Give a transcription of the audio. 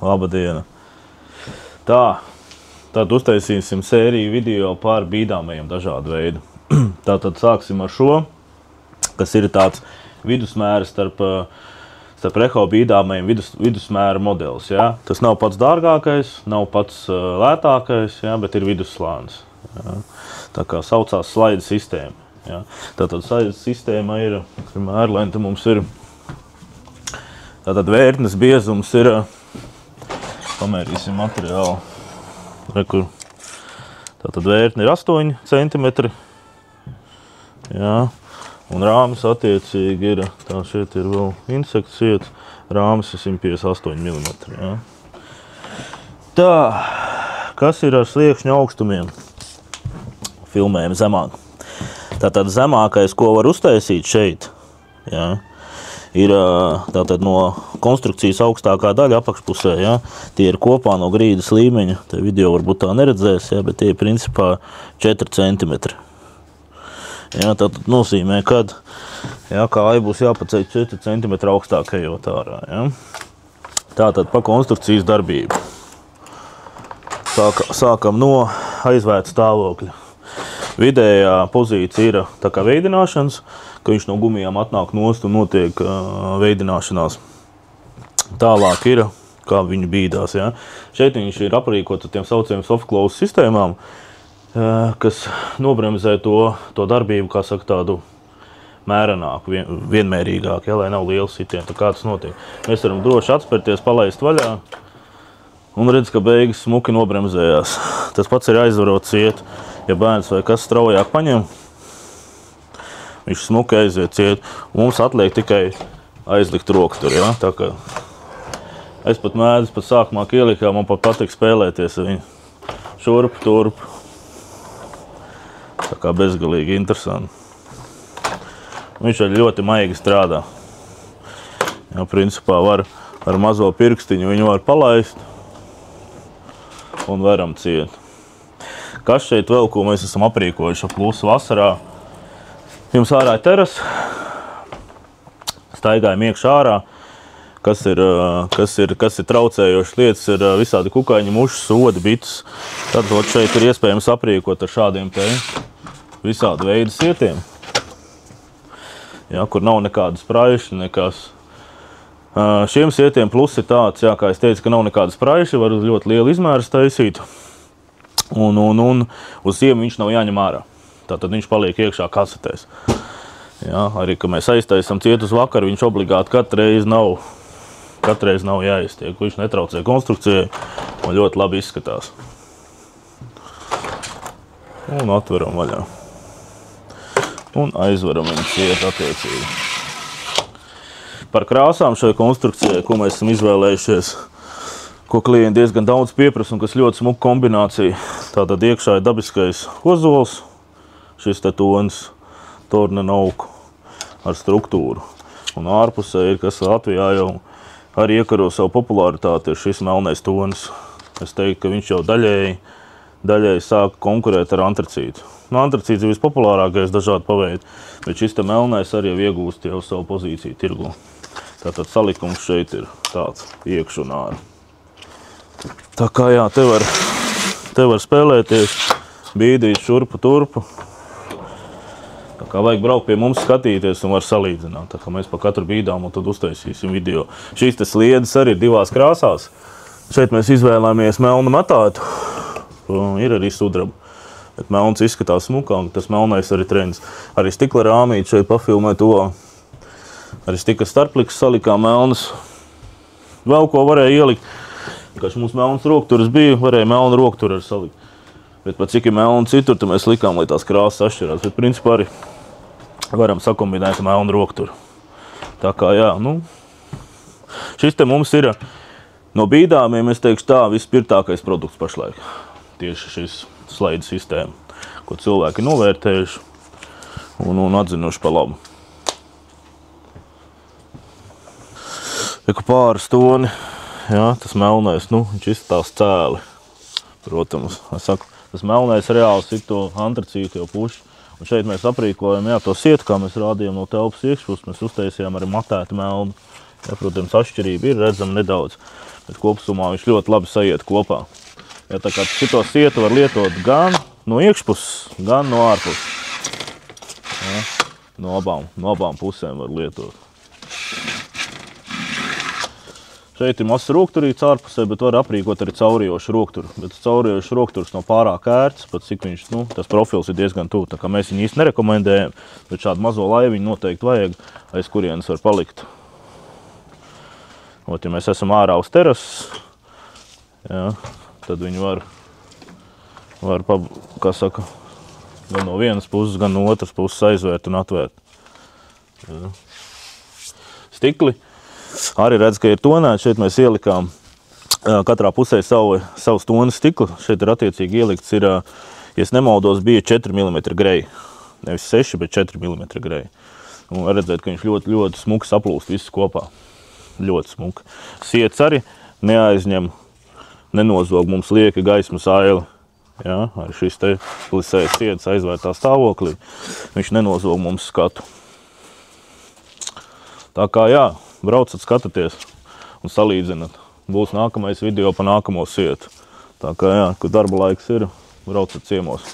Labadiena. Tad uztaisīsim sēriju video par bīdāmajiem dažādu veidu. Tātad sāksim ar šo, kas ir tāds vidusmēra starp reho bīdāmajiem vidusmēra modelis. Ja? Tas nav pats dārgākais, nav pats lētākais, ja? Bet ir vidusslānis. Ja? Tā kā saucās slaida sistēma. Ja? Tātad slaida sistēma ir, mērlente mums ir, tātad vērtnes biezums ir, pamērīsim materiālu, rekur, tātad vērtne ir 8 cm, ja? Un rāmis attiecīgi ir, tā šeit ir vēl insekts iet, rāmis ir 158 mm. Ja? Tā, kas ir ar sliekšņu augstumiem? Filmējam zemāk. Tātad zemākais, ko var uztaisīt šeit, ja, ir tātad no konstrukcijas augstākā daļa apakšpusē. Ja, tie ir kopā no grīdas līmeņa. Te video varbūt tā neredzēs, ja, bet tie ir principā 4 cm. Ja, tātad nozīmē, kad ja, kāja būs jāpaceļ 4 cm augstāk ejot ārā. Ja. Tātad pa konstrukcijas darbību. Sākam no aizvērta stāvokļa. Vidējā pozīcija ir tā kā veidināšanas, ka viņš no gumijām atnāk nost un notiek veidināšanās. Tālāk ir, kā viņi bīdās. Ja. Šeit viņš ir aprīkots ar tiem saucējiem soft close sistēmām, kas nobremzē to darbību, kā saka, tādu mērenāku, vienmērīgāku, ja, lai nav liels sitiens. Tā kā tas notiek. Mēs varam droši atspērties, palaist vaļā un redz, ka beigas smuki nobremzējās. Tas pats ir aizvarots ciet. Ja bērns vai kas straujāk paņem, viņš smuki aiziet ciet. Mums atliek tikai aizlikt roku tur. Ja? Tā kā es pat mēdzu, pat sākumā ielikā, man pat patīk spēlēties ar viņu. Šurp, turp. Tā kā bezgalīgi interesanti. Viņš arī ļoti maigi strādā. Ja, principā var ar mazo pirkstiņu viņu var palaist un varam ciet. Kas šeit vēl, ko mēs esam aprīkojuši plusu vasarā? Jums ārā ir teras, staigājam iekšā ārā, kas ir traucējošas lietas, ir visādi kukaiņi, mušas, sodi, bites. Tad šeit ir iespējams aprīkot ar šādiem te visādi veidu sietiem, ja, kur nav nekādas praiši, nekas. Šiem sietiem plus ir tāds, jā, kā es teicu, ka nav nekādas praiši, var ļoti lielu izmēru taisīt. Un uz ziemu viņš nav jāņem ārā. Tātad viņš paliek iekšā kasetēs. Ja, arī, ka mēs aiztaisam ciet uz vakaru, viņš obligāti katreiz nav jāiztiek. Viņš netraucē konstrukcijai un ļoti labi izskatās. Un atveram vaļā. Un aizveram viņu ciet attiecīgi. Par krāsām šai konstrukcijai, ko mēs esam izvēlējušies, ko klienti diezgan daudz pieprasa un kas ļoti smuka kombinācija. Tātad iekšā ir dabiskais ozols, šis te tonis, tornena auku ar struktūru. Un ārpusē ir, kas Latvijā jau arī iekaro savu popularitāti, ir šis melnais tonis. Es teiktu, ka viņš jau daļēji sāk konkurēt ar antracītu. Antracīts ir vispopulārākais dažādi paveidi, bet šis te melnais arī jau iegūst jau savu pozīciju tirgu. Tātad salikums šeit ir tāds iekš un ārā. Tā kā jā, te var spēlēties, bīdīt šurpu turpu. Tā kā vajag braukt pie mums skatīties un var salīdzināt. Tā kā mēs pa katru bīdām un tad uztaisīsim video. Šīs te sliedes arī ir divās krāsās. Šeit mēs izvēlāmies melnu matātu. Ir arī sudraba. Bet melns izskatās smukāk, tas melnais arī trends. Arī stikla rāmīt šeit pafilmē to. Arī stikla starpliks salikām melnas. Vēl ko varēja ielikt. Kāds mums melns rokturis bija, varēja melnu rokturi arī salikt. Bet pat cik ir melnu citur, tad mēs likām, lai tās krāsas atšķirās. Bet principā arī varam sakombinēt melnu rokturi. Tā kā jā, nu. Šis te mums ir no bīdāmiem, es teikšu tā, vispirtākais produkts pašlaik. Tieši šis slaida sistēma, ko cilvēki novērtējuši un atzinuši pa labu. Eku pāris toni. Jā, tas melnais, nu, viņš izstās cēli, protams. Es saku, tas melnais reāli sit to antracītu jau puši. Un šeit mēs aprīkojam, jā, to sietu, kā mēs rādījām no telpas iekšpus, mēs uztaisījām arī matētu melnu. Jā, protams, atšķirība ir, redzam nedaudz. bet kopsumā viņš ļoti labi sajiet kopā. Ja, tā kā šito sietu var lietot gan no iekšpuses, gan no ārpuses. Ja, no abām pusēm var lietot. Šeit ir mazs rokturīts ārpusē, bet var aprīkot arī caurījošu rokturu. Bet caurījošu rokturs nav pārāk ērts, pat cik viņš, tas profils ir diezgan tuvu. Tā kā mēs viņu īsti nerekomendējam, bet šādu mazo laiviņu noteikti vajag, aiz kurienes var palikt. Ot, ja mēs esam ārā uz terases, ja, tad viņi var kā saka, gan no vienas puses, gan no otras puses aizvērt un atvērt. Ja. Stikli. Arī redz, ka ir tonēti. Šeit mēs ielikām katrā pusē savus tonas stiklu. Šeit ir attiecīgi ielikts, ja es nemaldos, bija 4 mm greji. Nevis 6, bet 4 mm greji. Un var redzēt, ka viņš ļoti, ļoti smuki saplūst viss kopā. Ļoti smuki. Siets arī neaizņem, nenozog mums lieka gaismas aili. Ja, arī šis te plisējs siets aizvērtā stāvoklī. Viņš nenozog mums skatu. Tā kā jā. Braucat, skatāties un salīdzinat. Būs nākamais video pa nākamo sietu. Tā kā jā, kad darba laiks ir, braucat ciemos.